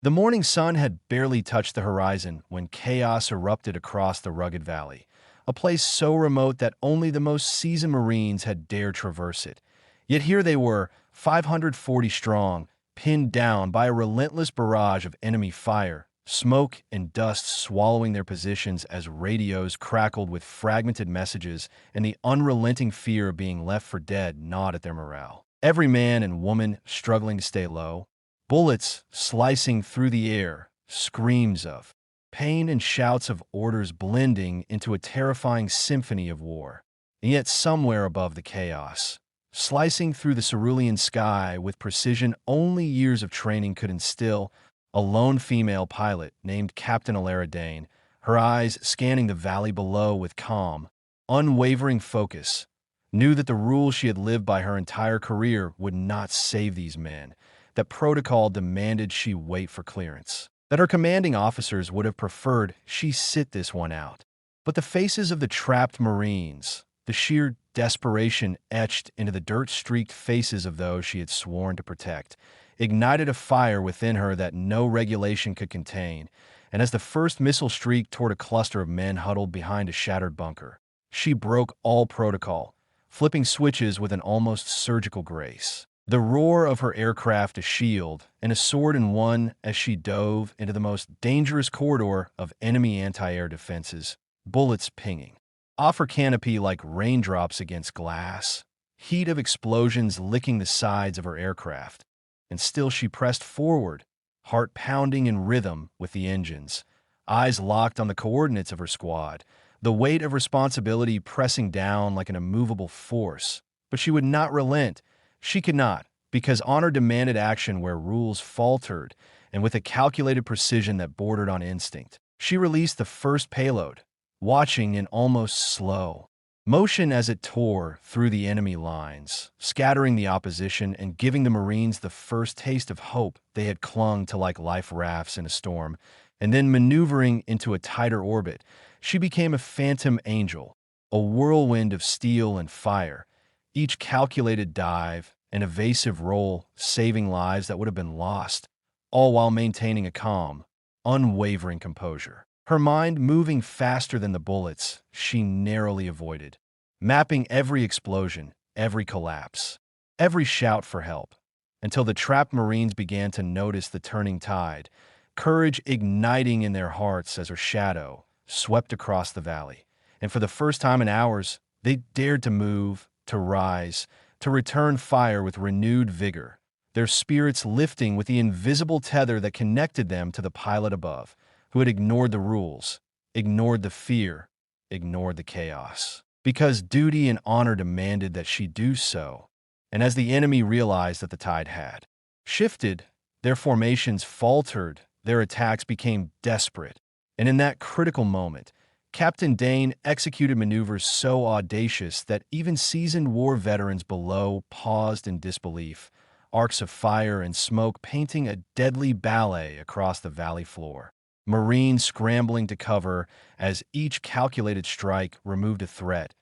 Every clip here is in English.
The morning sun had barely touched the horizon when chaos erupted across the rugged valley, a place so remote that only the most seasoned Marines had dared traverse it. Yet here they were, 540 strong, pinned down by a relentless barrage of enemy fire, smoke and dust swallowing their positions as radios crackled with fragmented messages, and the unrelenting fear of being left for dead gnawed at their morale. Every man and woman struggling to stay low, bullets slicing through the air, screams of pain and shouts of orders blending into a terrifying symphony of war. And yet somewhere above the chaos, slicing through the cerulean sky with precision only years of training could instill, a lone female pilot named Captain Elara Dane, her eyes scanning the valley below with calm, unwavering focus, knew that the rules she had lived by her entire career would not save these men, that protocol demanded she wait for clearance, that her commanding officers would have preferred she sit this one out. But the faces of the trapped Marines, the sheer desperation etched into the dirt-streaked faces of those she had sworn to protect, ignited a fire within her that no regulation could contain, and as the first missile streaked toward a cluster of men huddled behind a shattered bunker, she broke all protocol, flipping switches with an almost surgical grace. The roar of her aircraft a shield and a sword in one as she dove into the most dangerous corridor of enemy anti-air defenses, bullets pinging off her canopy like raindrops against glass, heat of explosions licking the sides of her aircraft. And still she pressed forward, heart pounding in rhythm with the engines, eyes locked on the coordinates of her squad, the weight of responsibility pressing down like an immovable force. But she would not relent. She could not, because honor demanded action where rules faltered, and with a calculated precision that bordered on instinct. She released the first payload, watching in almost slow motion as it tore through the enemy lines, scattering the opposition and giving the Marines the first taste of hope they had clung to like life rafts in a storm. And then maneuvering into a tighter orbit, she became a phantom angel, a whirlwind of steel and fire, each calculated dive, an evasive roll, saving lives that would have been lost, all while maintaining a calm, unwavering composure. Her mind moving faster than the bullets she narrowly avoided, mapping every explosion, every collapse, every shout for help, until the trapped Marines began to notice the turning tide, courage igniting in their hearts as her shadow swept across the valley. And for the first time in hours, they dared to move, to rise, to return fire with renewed vigor, their spirits lifting with the invisible tether that connected them to the pilot above, who had ignored the rules, ignored the fear, ignored the chaos. Because duty and honor demanded that she do so. And as the enemy realized that the tide had shifted, their formations faltered, their attacks became desperate. And in that critical moment, Captain Dane executed maneuvers so audacious that even seasoned war veterans below paused in disbelief, arcs of fire and smoke painting a deadly ballet across the valley floor. Marines scrambling to cover as each calculated strike removed a threat,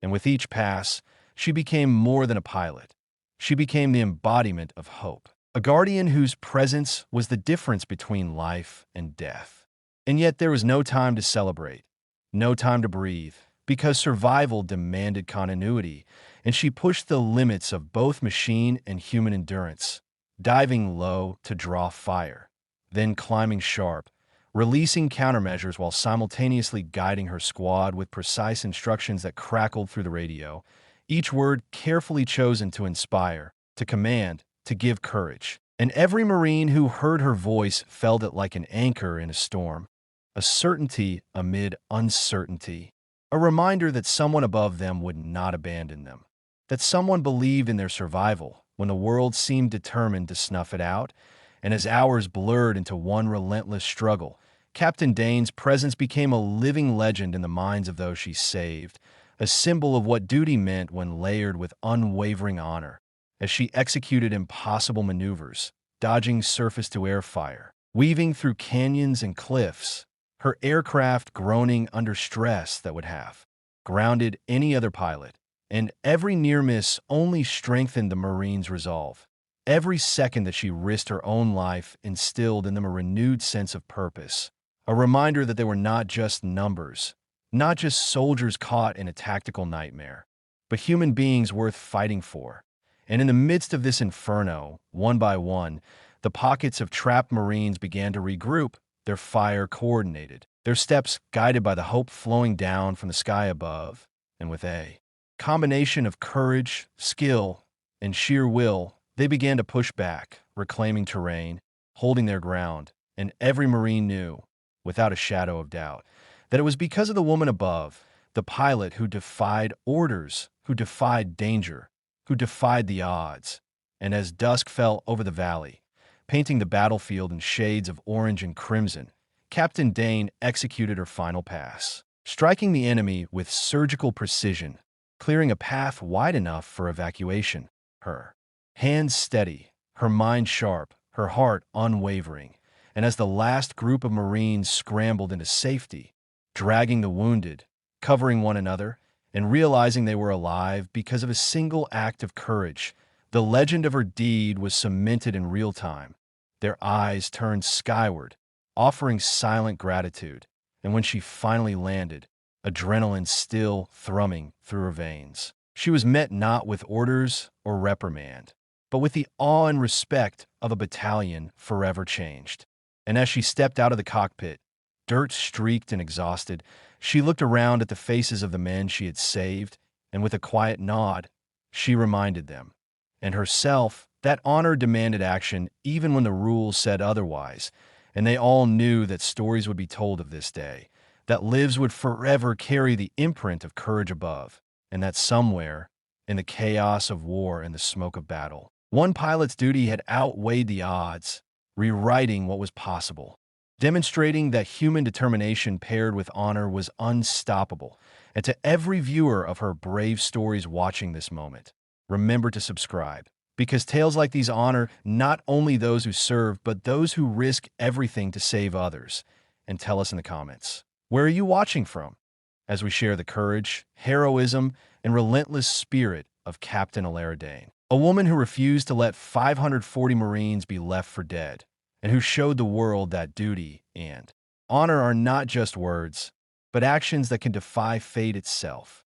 and with each pass, she became more than a pilot. She became the embodiment of hope, a guardian whose presence was the difference between life and death. And yet there was no time to celebrate, no time to breathe, because survival demanded continuity, and she pushed the limits of both machine and human endurance, diving low to draw fire, then climbing sharp, releasing countermeasures while simultaneously guiding her squad with precise instructions that crackled through the radio, each word carefully chosen to inspire, to command, to give courage. And every Marine who heard her voice felt it like an anchor in a storm, a certainty amid uncertainty, a reminder that someone above them would not abandon them, that someone believed in their survival when the world seemed determined to snuff it out. And as hours blurred into one relentless struggle, Captain Dane's presence became a living legend in the minds of those she saved, a symbol of what duty meant when layered with unwavering honor, as she executed impossible maneuvers, dodging surface-to-air fire, weaving through canyons and cliffs, her aircraft groaning under stress that would have grounded any other pilot, and every near miss only strengthened the Marines' resolve. Every second that she risked her own life instilled in them a renewed sense of purpose, a reminder that they were not just numbers, not just soldiers caught in a tactical nightmare, but human beings worth fighting for. And in the midst of this inferno, one by one, the pockets of trapped Marines began to regroup, their fire coordinated, their steps guided by the hope flowing down from the sky above. And with a combination of courage, skill, and sheer will, they began to push back, reclaiming terrain, holding their ground, and every Marine knew, without a shadow of doubt, that it was because of the woman above, the pilot who defied orders, who defied danger, who defied the odds. And as dusk fell over the valley, painting the battlefield in shades of orange and crimson, Captain Dane executed her final pass, striking the enemy with surgical precision, clearing a path wide enough for evacuation. Her hands steady, her mind sharp, her heart unwavering. And as the last group of Marines scrambled into safety, dragging the wounded, covering one another, and realizing they were alive because of a single act of courage, the legend of her deed was cemented in real time. Their eyes turned skyward, offering silent gratitude. And when she finally landed, adrenaline still thrumming through her veins, she was met not with orders or reprimand, but with the awe and respect of a battalion forever changed. And as she stepped out of the cockpit, dirt-streaked and exhausted, she looked around at the faces of the men she had saved, and with a quiet nod, she reminded them, and herself, that honor demanded action even when the rules said otherwise, and they all knew that stories would be told of this day, that lives would forever carry the imprint of courage above, and that somewhere, in the chaos of war and the smoke of battle, one pilot's duty had outweighed the odds, rewriting what was possible, demonstrating that human determination paired with honor was unstoppable. And to every viewer of her brave stories watching this moment, remember to subscribe, because tales like these honor not only those who serve, but those who risk everything to save others. And tell us in the comments, where are you watching from? As we share the courage, heroism, and relentless spirit of Captain Elara Dane, a woman who refused to let 540 Marines be left for dead, and who showed the world that duty and honor are not just words, but actions that can defy fate itself.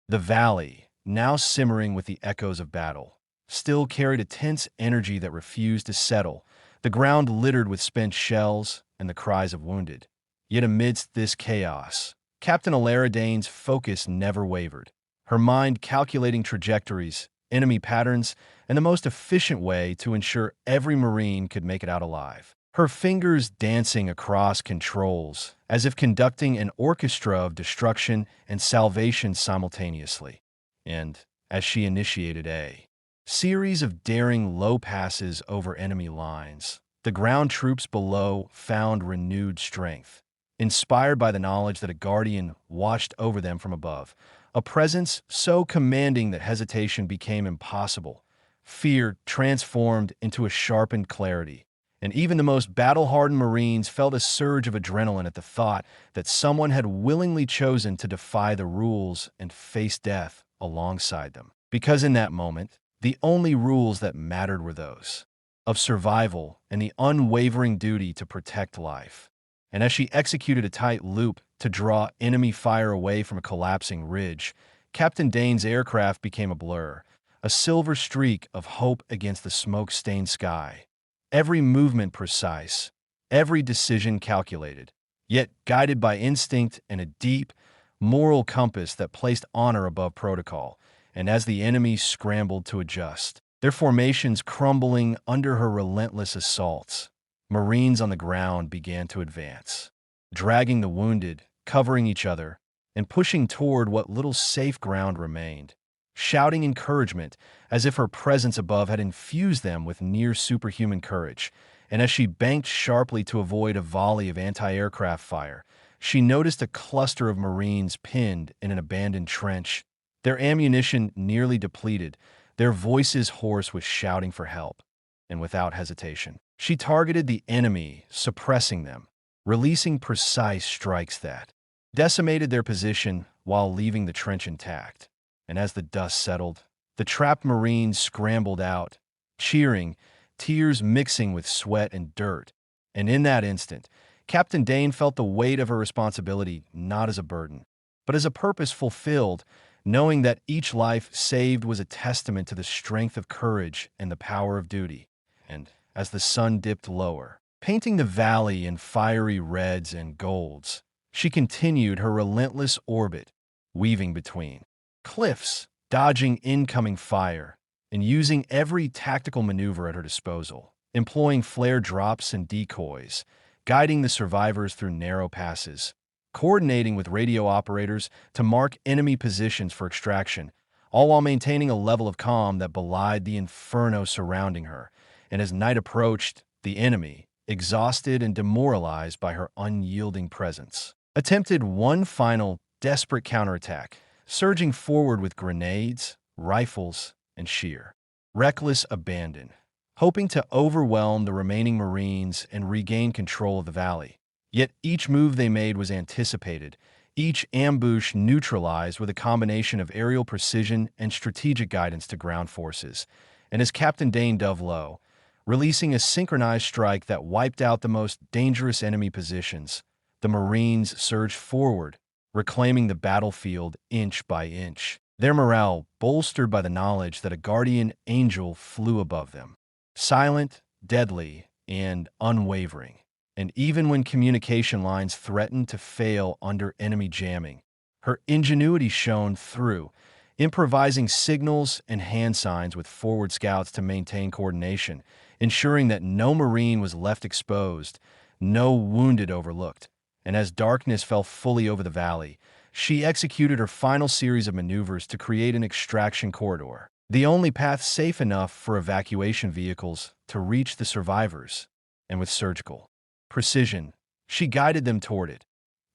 The valley, now simmering with the echoes of battle, still carried a tense energy that refused to settle, the ground littered with spent shells and the cries of wounded. Yet amidst this chaos, Captain Elara Dane's focus never wavered, her mind calculating trajectories, enemy patterns, and the most efficient way to ensure every Marine could make it out alive. Her fingers dancing across controls, as if conducting an orchestra of destruction and salvation simultaneously. And as she initiated a series of daring low passes over enemy lines, the ground troops below found renewed strength, inspired by the knowledge that a guardian watched over them from above, a presence so commanding that hesitation became impossible. Fear transformed into a sharpened clarity, and even the most battle-hardened Marines felt a surge of adrenaline at the thought that someone had willingly chosen to defy the rules and face death alongside them. Because in that moment, the only rules that mattered were those of survival and the unwavering duty to protect life. And as she executed a tight loop to draw enemy fire away from a collapsing ridge, Captain Dane's aircraft became a blur, a silver streak of hope against the smoke-stained sky. Every movement precise, every decision calculated, yet guided by instinct and a deep, moral compass that placed honor above protocol. And as the enemy scrambled to adjust, their formations crumbling under her relentless assaults, Marines on the ground began to advance, dragging the wounded, covering each other, and pushing toward what little safe ground remained, shouting encouragement as if her presence above had infused them with near-superhuman courage. And as she banked sharply to avoid a volley of anti-aircraft fire, she noticed a cluster of Marines pinned in an abandoned trench, their ammunition nearly depleted, their voices hoarse with shouting for help. And without hesitation, she targeted the enemy, suppressing them, releasing precise strikes that decimated their position while leaving the trench intact. And as the dust settled, the trapped Marines scrambled out, cheering, tears mixing with sweat and dirt. And in that instant, Captain Dane felt the weight of her responsibility not as a burden, but as a purpose fulfilled, knowing that each life saved was a testament to the strength of courage and the power of duty. And as the sun dipped lower, painting the valley in fiery reds and golds, she continued her relentless orbit, weaving between cliffs, dodging incoming fire, and using every tactical maneuver at her disposal, employing flare drops and decoys, guiding the survivors through narrow passes, coordinating with radio operators to mark enemy positions for extraction, all while maintaining a level of calm that belied the inferno surrounding her. And as night approached, the enemy, exhausted and demoralized by her unyielding presence, attempted one final, desperate counterattack, surging forward with grenades, rifles, and sheer, reckless abandon, hoping to overwhelm the remaining Marines and regain control of the valley. Yet each move they made was anticipated, each ambush neutralized with a combination of aerial precision and strategic guidance to ground forces. And as Captain Dane dove low, releasing a synchronized strike that wiped out the most dangerous enemy positions, the Marines surged forward, reclaiming the battlefield inch by inch, their morale bolstered by the knowledge that a guardian angel flew above them, silent, deadly, and unwavering. And even when communication lines threatened to fail under enemy jamming, her ingenuity shone through, improvising signals and hand signs with forward scouts to maintain coordination, ensuring that no Marine was left exposed, no wounded overlooked. And as darkness fell fully over the valley, she executed her final series of maneuvers to create an extraction corridor, the only path safe enough for evacuation vehicles to reach the survivors. And with surgical precision, she guided them toward it,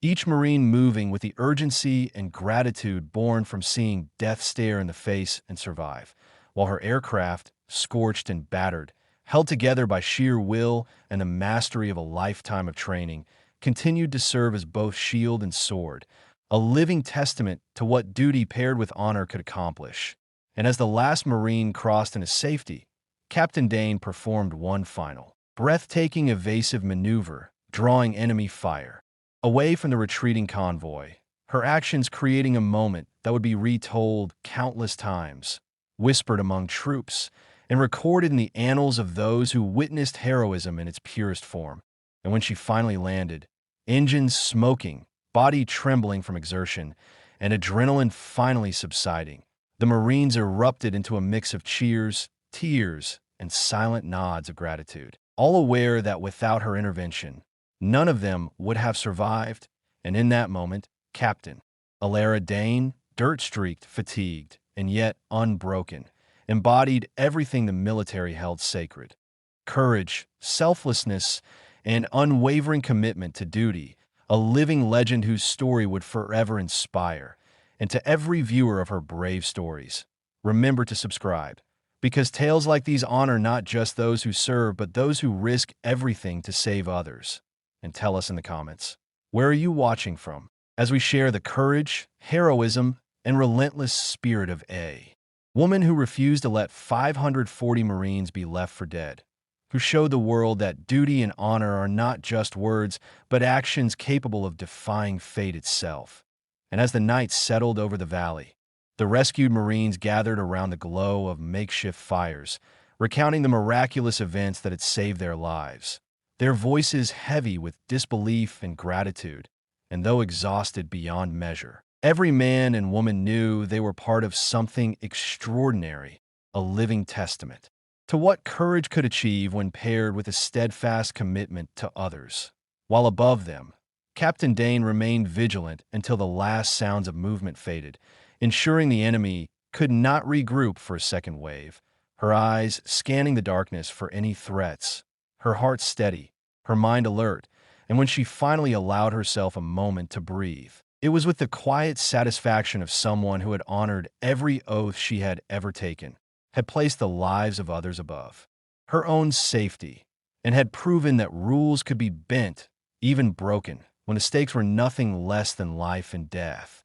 each Marine moving with the urgency and gratitude born from seeing death stare in the face and survive, while her aircraft, scorched and battered, held together by sheer will and the mastery of a lifetime of training, continued to serve as both shield and sword, a living testament to what duty paired with honor could accomplish. And as the last Marine crossed into safety, Captain Dane performed one final, breathtaking evasive maneuver, drawing enemy fire away from the retreating convoy, her actions creating a moment that would be retold countless times, whispered among troops, and recorded in the annals of those who witnessed heroism in its purest form. And when she finally landed, engines smoking, body trembling from exertion, and adrenaline finally subsiding, the Marines erupted into a mix of cheers, tears, and silent nods of gratitude, all aware that without her intervention, none of them would have survived. And in that moment, Captain Elara Dane, dirt-streaked, fatigued, and yet unbroken, embodied everything the military held sacred: courage, selflessness, and unwavering commitment to duty, a living legend whose story would forever inspire. And to every viewer of her brave stories, remember to subscribe, because tales like these honor not just those who serve, but those who risk everything to save others. And tell us in the comments, where are you watching from, as we share the courage, heroism, and relentless spirit of a woman who refused to let 540 Marines be left for dead, who showed the world that duty and honor are not just words, but actions capable of defying fate itself. And as the night settled over the valley, the rescued Marines gathered around the glow of makeshift fires, recounting the miraculous events that had saved their lives, their voices heavy with disbelief and gratitude. And though exhausted beyond measure, every man and woman knew they were part of something extraordinary, a living testament to what courage could achieve when paired with a steadfast commitment to others. While above them, Captain Dane remained vigilant until the last sounds of movement faded, ensuring the enemy could not regroup for a second wave, her eyes scanning the darkness for any threats, her heart steady, her mind alert. And when she finally allowed herself a moment to breathe, it was with the quiet satisfaction of someone who had honored every oath she had ever taken, had placed the lives of others above her own safety, and had proven that rules could be bent, even broken, when the stakes were nothing less than life and death.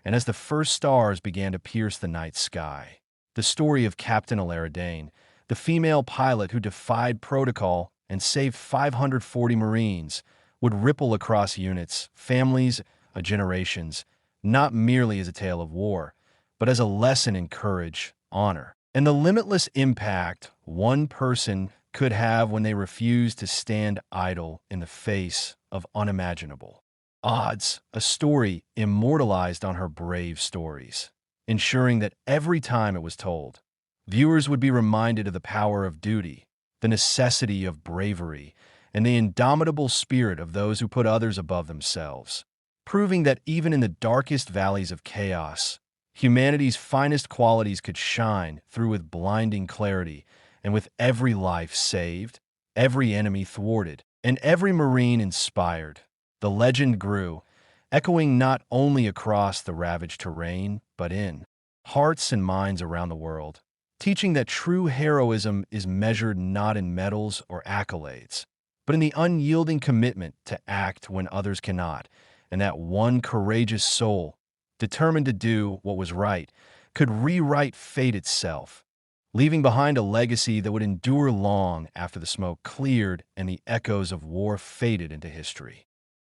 And as the first stars began to pierce the night sky, the story of Captain Elara Dane, The female pilot who defied protocol and saved 540 Marines would ripple across units, families, generations, not merely as a tale of war, but as a lesson in courage, honor, and the limitless impact one person could have when they refuse to stand idle in the face of unimaginable odds. A story immortalized on her brave stories, ensuring that every time it was told, viewers would be reminded of the power of duty, the necessity of bravery, and the indomitable spirit of those who put others above themselves, proving that even in the darkest valleys of chaos, humanity's finest qualities could shine through with blinding clarity, and with every life saved, every enemy thwarted, and every Marine inspired, the legend grew, echoing not only across the ravaged terrain, but in hearts and minds around the world, teaching that true heroism is measured not in medals or accolades, but in the unyielding commitment to act when others cannot, and that one courageous soul, determined to do what was right, could rewrite fate itself, leaving behind a legacy that would endure long after the smoke cleared and the echoes of war faded into history.